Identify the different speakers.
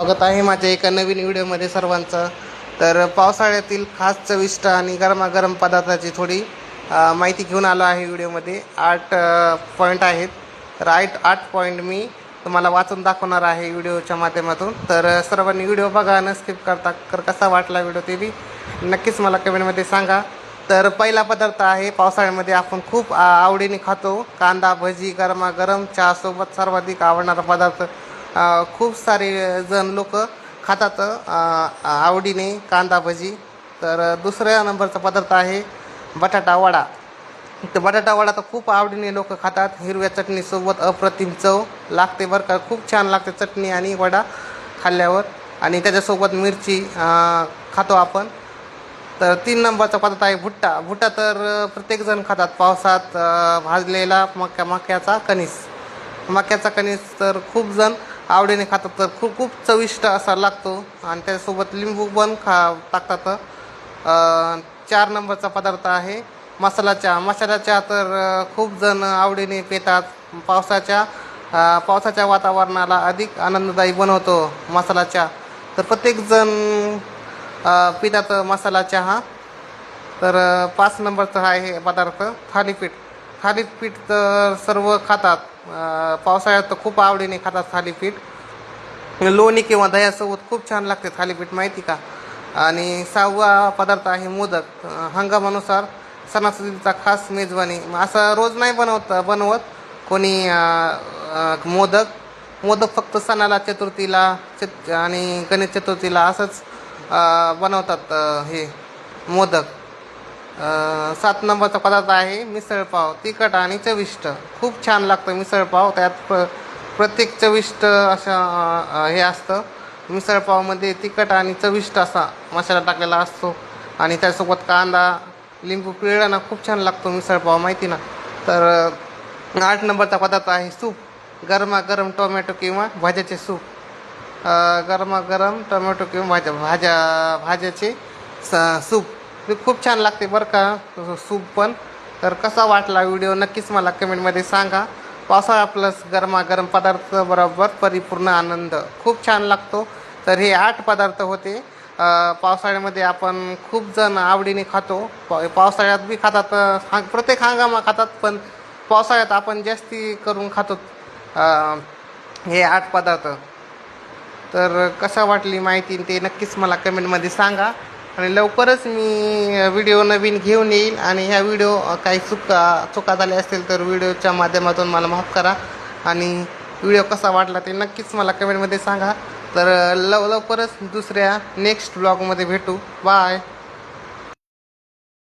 Speaker 1: स्वागत आहे माझ्या एका नवीन व्हिडिओमध्ये सर्वांचं. तर पावसाळ्यातील खास चविष्ट आणि गरमागरम पदार्थाची थोडी माहिती घेऊन आलो आहे. व्हिडिओमध्ये 8 पॉईंट आहेत. तर 8 पॉईंट मी तुम्हाला वाचून दाखवणार आहे व्हिडिओच्या माध्यमातून. तर सर्वांनी व्हिडिओ बघा, न स्किप करता. तर कसा वाटला व्हिडिओ ते बी नक्कीच मला कमेंटमध्ये सांगा. तर पहिला पदार्थ आहे, पावसाळ्यामध्ये आपण खूप आवडीने खातो, कांदा भजी. गरमागरम चहासोबत सर्वाधिक आवडणारा पदार्थ. खूप सारे जण लोक खातात आवडीने कांदा भजी. तर दुसऱ्या नंबरचा पदार्थ आहे बटाटा वडा. तर बटाटा वडा तर खूप आवडीने लोक खातात. हिरव्या चटणीसोबत अप्रतिम चव लागते बरं का. खूप छान लागते चटणी आणि वडा खाल्ल्यावर, आणि त्याच्यासोबत मिरची खातो आपण. तर 3 नंबरचा पदार्थ आहे भुट्टा. भुट्टा तर प्रत्येकजण खातात पावसात. भाजलेला मक्याचा कणीस. मक्याचा कणीस तर खूप जण आवडीने खातात. तर खूप खूप चविष्ट असा लागतो, आणि त्याच्यासोबत लिंबू पण टाकतात. 4 नंबरचा पदार्थ आहे मसाला चहा. मसाला चहा तर खूप जण आवडीने पितात. पावसाच्या वातावरणाला अधिक आनंददायी बनवतो मसाला चहा. तर प्रत्येकजण पितात मसाला चहा. तर 5 नंबरचा आहे पदार्थ थालीपीठ. थालीपीठ तर सर्व खातात. पावसाळ्यात तर खूप आवडीने खातात थालीपीठ. लोणी किंवा दह्यासोबत खूप छान लागते थालीपीठ, माहिती का. आणि 6वा पदार्थ आहे मोदक. हंगामानुसार सणासुदीचा खास मेजवानी. असं रोज नाही बनवत कोणी मोदक फक्त सणाला, चतुर्थीला आणि गणेश चतुर्थीला असंच बनवतात हे मोदक. 7 नंबरचा पदार्थ आहे मिसळपाव. तिखट आणि चविष्ट. खूप छान लागतं मिसळपाव. त्यात प्रत्येक चविष्ट अशा हे असतं. मिसळपावमध्ये तिखट आणि चविष्ट असा मसाला टाकलेला असतो, आणि त्यासोबत कांदा लिंबू पिळला ना, खूप छान लागतो मिसळपाव, माहिती ना. तर 8 नंबरचा पदार्थ आहे सूप. गरमागरम टोमॅटो किंवा भाज्याचे सूप. गरमागरम टोमॅटो किंवा भाज्याचे सूप ते खूप छान लागते बरं का सूप पण. तर कसा वाटला व्हिडिओ नक्कीच मला कमेंटमध्ये सांगा. पावसाळा प्लस गरमागरम पदार्थ बरोबर परिपूर्ण आनंद खूप छान लागतो. तर हे 8 पदार्थ होते. पावसाळ्यामध्ये आपण खूप जण आवडीने खातो. पावसाळ्यात बी खातात, प्रत्येक हंगामा खातात, पण पावसाळ्यात आपण जास्ती करून खातो हे 8 पदार्थ. तर कसा वाटली माहिती ते नक्कीच मला कमेंटमध्ये सांगा. आणि लवकरच मी व्हिडिओ नवीन घेऊन येईल. आणि ह्या व्हिडिओ काही चुका झाल्या असतील तर व्हिडिओच्या माध्यमातून मला माफ करा. आणि व्हिडिओ कसा वाटला ते नक्कीच मला कमेंटमध्ये सांगा. तर लवकरच दुसऱ्या नेक्स्ट ब्लॉगमध्ये भेटू. बाय.